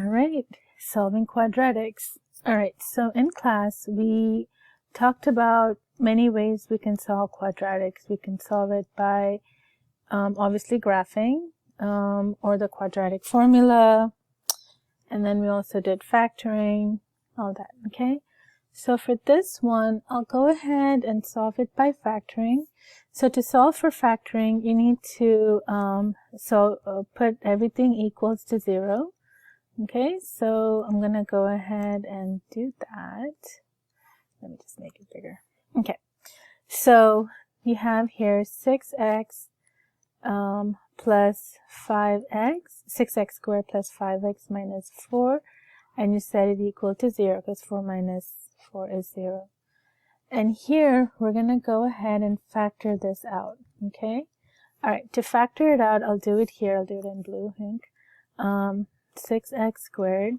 Alright, solving quadratics. Alright, so in class we talked about many ways we can solve quadratics. We can solve it by obviously graphing or the quadratic formula, and then we also did factoring, all that, okay? So for this one, I'll go ahead and solve it by factoring. So to solve for factoring, you need to put everything equals to 0. Okay, so I'm gonna go ahead and do that. Let me just make it bigger. Okay, so you have here 6x plus 5x, 6x squared plus 5x minus 4, and you set it equal to 0 because 4 minus 4 is 0. And here we're gonna go ahead and factor this out. Okay, all right, to factor it out, I'll do it here. I'll do it in blue ink. 6x squared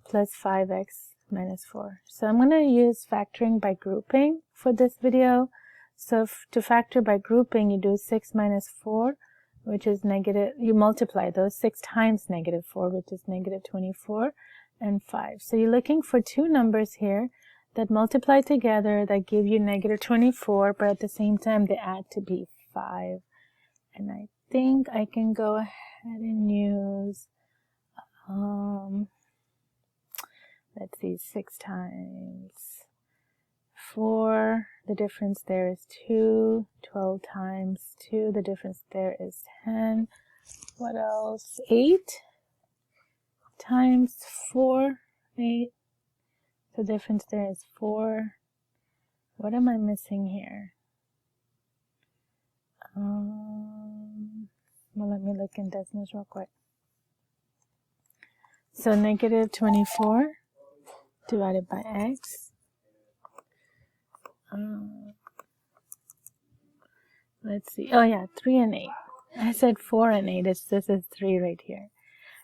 plus 5x minus 4. So I'm going to use factoring by grouping for this video. So to factor by grouping, you do 6 minus 4, which is negative. You multiply those 6 times negative 4, which is negative 24, and 5. So you're looking for two numbers here that multiply together that give you negative 24, but at the same time they add to be 5. And I think I can go ahead and use let's see, 6 times 4, the difference there is 2, 12 times 2, the difference there is 10, what else, 8 times 4, 8, the difference there is 4, what am I missing here? Well, let me look in decimals real quick. So negative 24 divided by x. Let's see. Oh yeah, 3 and 8. I said 4 and 8. This is 3 right here.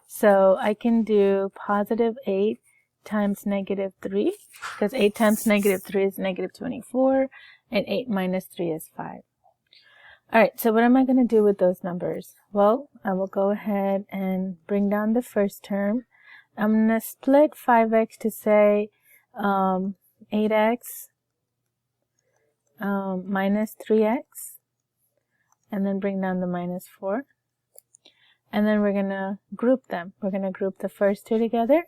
So I can do positive 8 times negative 3, because 8 times negative 3 is negative 24, and 8 minus 3 is 5. Alright, so what am I going to do with those numbers? Well, I will go ahead and bring down the first term. I'm going to split 5x to say 8x minus 3x, and then bring down the minus 4. And then we're going to group them. We're going to group the first two together,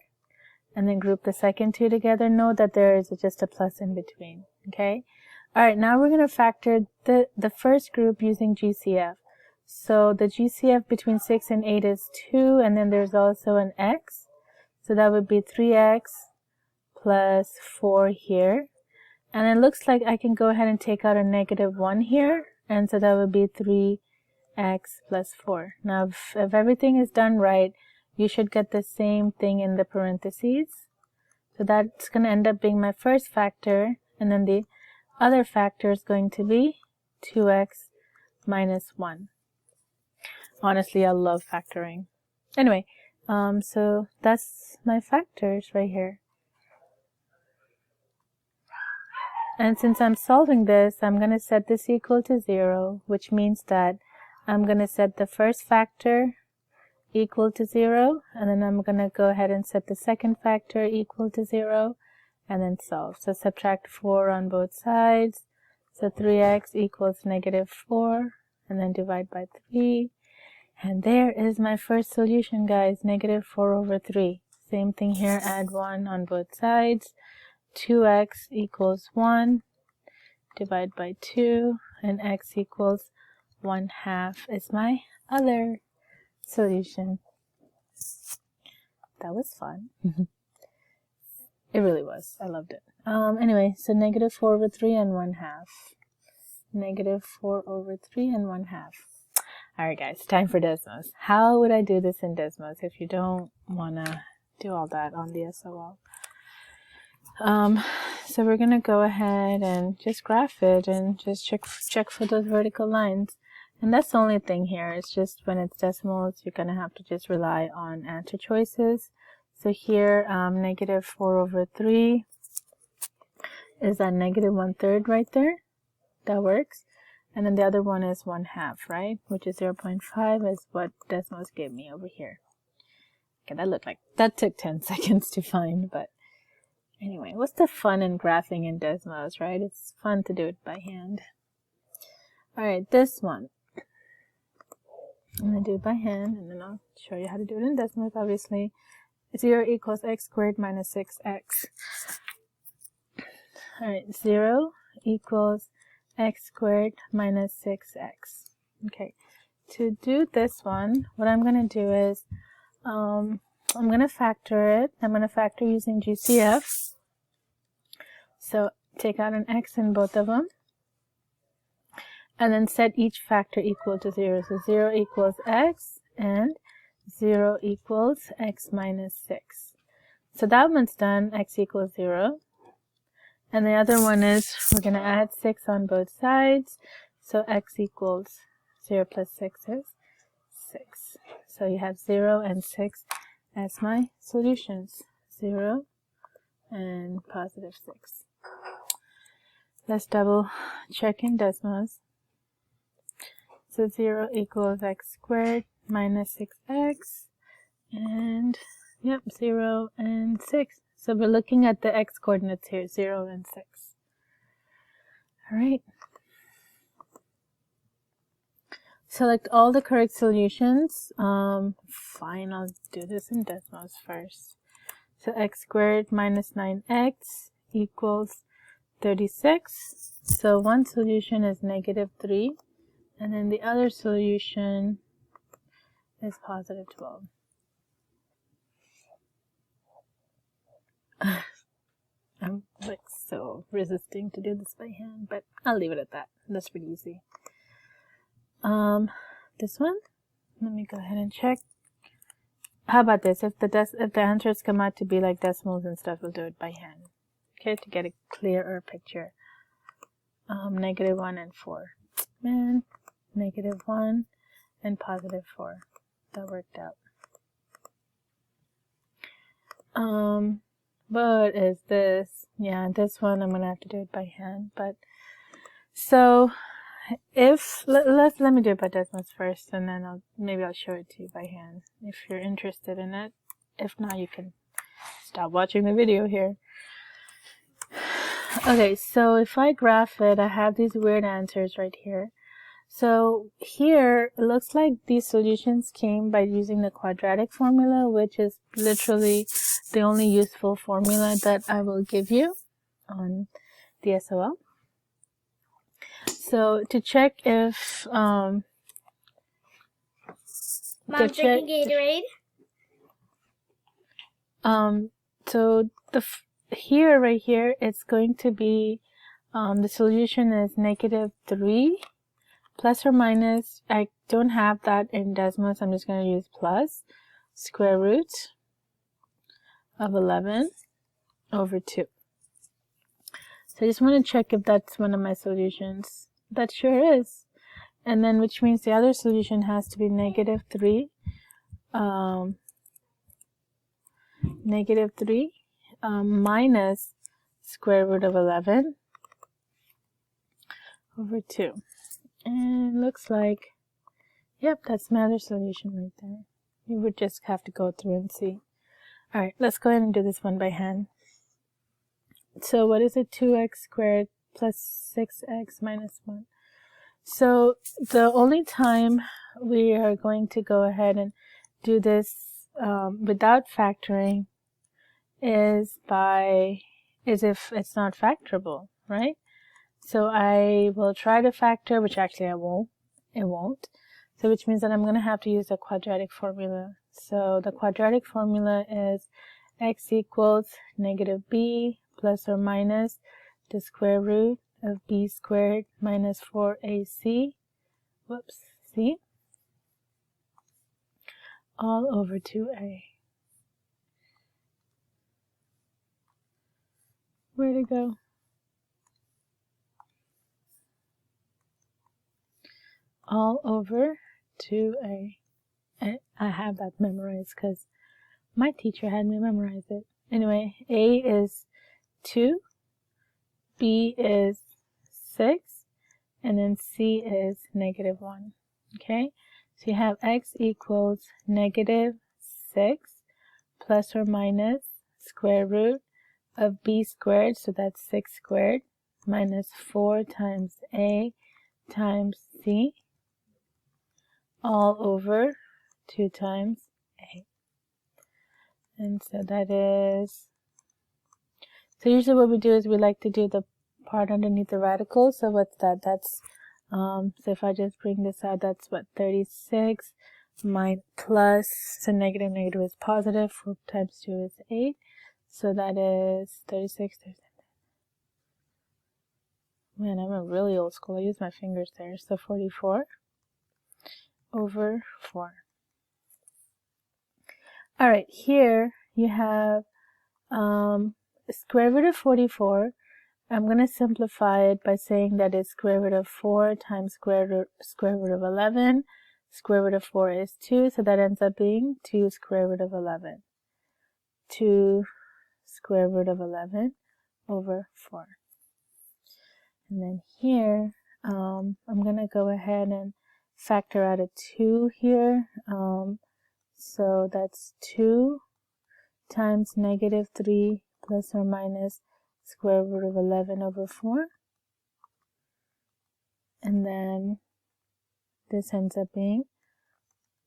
and then group the second two together. Note that there is just a plus in between, okay? Alright, now we're going to factor the first group using GCF. So the GCF between 6 and 8 is 2, and then there's also an x. So that would be 3x plus 4 here. And it looks like I can go ahead and take out a negative 1 here. And so that would be 3x plus 4. Now, if everything is done right, you should get the same thing in the parentheses. So that's going to end up being my first factor. And then the other factor is going to be 2x minus 1. Honestly, I love factoring. Anyway. So that's my factors right here. And since I'm solving this, I'm going to set this equal to 0, which means that I'm going to set the first factor equal to 0, and then I'm going to go ahead and set the second factor equal to 0, and then solve. So subtract 4 on both sides. So 3x equals negative 4, and then divide by 3. And there is my first solution, guys, negative 4 over 3. Same thing here, add 1 on both sides. 2x equals 1, divide by 2, and x equals 1/2 is my other solution. That was fun. It really was. I loved it. Anyway, so negative 4 over 3 and 1/2. Negative 4 over 3 and 1/2. Alright guys, time for Desmos. How would I do this in Desmos if you don't want to do all that on the SOL? So we're going to go ahead and just graph it and just check for those vertical lines. And that's the only thing here. It's just when it's decimals, you're going to have to just rely on answer choices. So here, negative 4 over 3 is that negative 1/3 right there. That works. And then the other one is 1/2, right? Which is 0.5 is what Desmos gave me over here. Okay, that took 10 seconds to find, but anyway, what's the fun in graphing in Desmos, right? It's fun to do it by hand. Alright, this one. I'm going to do it by hand, and then I'll show you how to do it in Desmos, obviously. 0 equals x squared minus 6x. Alright, 0 equals x squared minus 6x. Okay, to do this one, what I'm going to do is, I'm going to factor it. I'm going to factor using GCF. So take out an x in both of them. And then set each factor equal to 0. So 0 equals x and 0 equals x minus 6. So that one's done, x equals 0. And the other one is, we're going to add 6 on both sides. So x equals 0 plus 6 is 6. So you have 0 and 6 as my solutions. 0 and positive 6. Let's double check in Desmos. So 0 equals x squared minus 6x. And, yep, 0 and 6. So we're looking at the x coordinates here, 0 and 6. Alright. Select all the correct solutions. Fine, I'll do this in Desmos first. So x squared minus 9x equals 36. So one solution is negative 3. And then the other solution is positive 12. I'm like so resisting to do this by hand, but I'll leave it at that. That's pretty easy. This one, let me go ahead and check. How about this? If the answers come out to be like decimals and stuff, we'll do it by hand. Okay, to get a clearer picture. Negative 1 and 4. Man, negative 1 and positive 4. That worked out. What is this? Yeah, this one I'm gonna have to do it by hand. But so if let me do it by Desmos first, and then maybe I'll show it to you by hand if you're interested in it. If not, you can stop watching the video here. Okay, so if I graph it, I have these weird answers right here. So here, it looks like these solutions came by using the quadratic formula, which is literally the only useful formula that I will give you on the SOL. So to check if Mom, drinking Gatorade. So here, right here, it's going to be the solution is negative 3. Plus or minus, I don't have that in Desmos, I'm just going to use plus, square root of 11 over 2. So I just want to check if that's one of my solutions. That sure is. And then, which means the other solution has to be negative 3, minus square root of 11 over 2. And it looks like, yep, that's my other solution right there. You would just have to go through and see. Alright, let's go ahead and do this one by hand. So what is it? 2x squared plus 6x minus 1. So the only time we are going to go ahead and do this without factoring is if it's not factorable, right? So I will try to factor, which actually I won't. It won't. So which means that I'm going to have to use the quadratic formula. So the quadratic formula is x equals negative b plus or minus the square root of b squared minus 4ac, whoops, c, all over 2a. Where'd it go? All over 2a. And I have that memorized because my teacher had me memorize it. Anyway, a is 2, b is 6, and then c is negative 1. Okay, so you have x equals negative 6 plus or minus square root of b squared, so that's 6 squared, minus 4 times a times c, all over 2 times a. And so that is, so usually what we do is we like to do the part underneath the radical. So what's that? That's, so if I just bring this out, that's what, 36 plus, so negative is positive, 4 times 2 is 8. So that is 36. Man, I'm a really old school. I use my fingers there. So 44 over 4. All right, here you have square root of 44. I'm going to simplify it by saying that it's square root of 4 times square root of 11. Square root of 4 is 2, so that ends up being 2 square root of 11. 2 square root of 11 over 4. And then here, I'm going to go ahead and factor out a 2 here. So that's 2 times negative 3 plus or minus square root of 11 over 4. And then this ends up being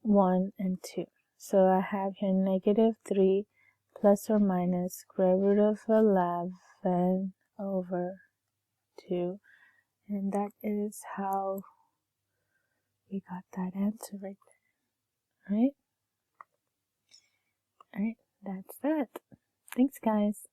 1 and 2. So I have here negative 3 plus or minus square root of 11 over 2. And that is how we got that answer right there. Alright? Alright, that's that. Thanks, guys.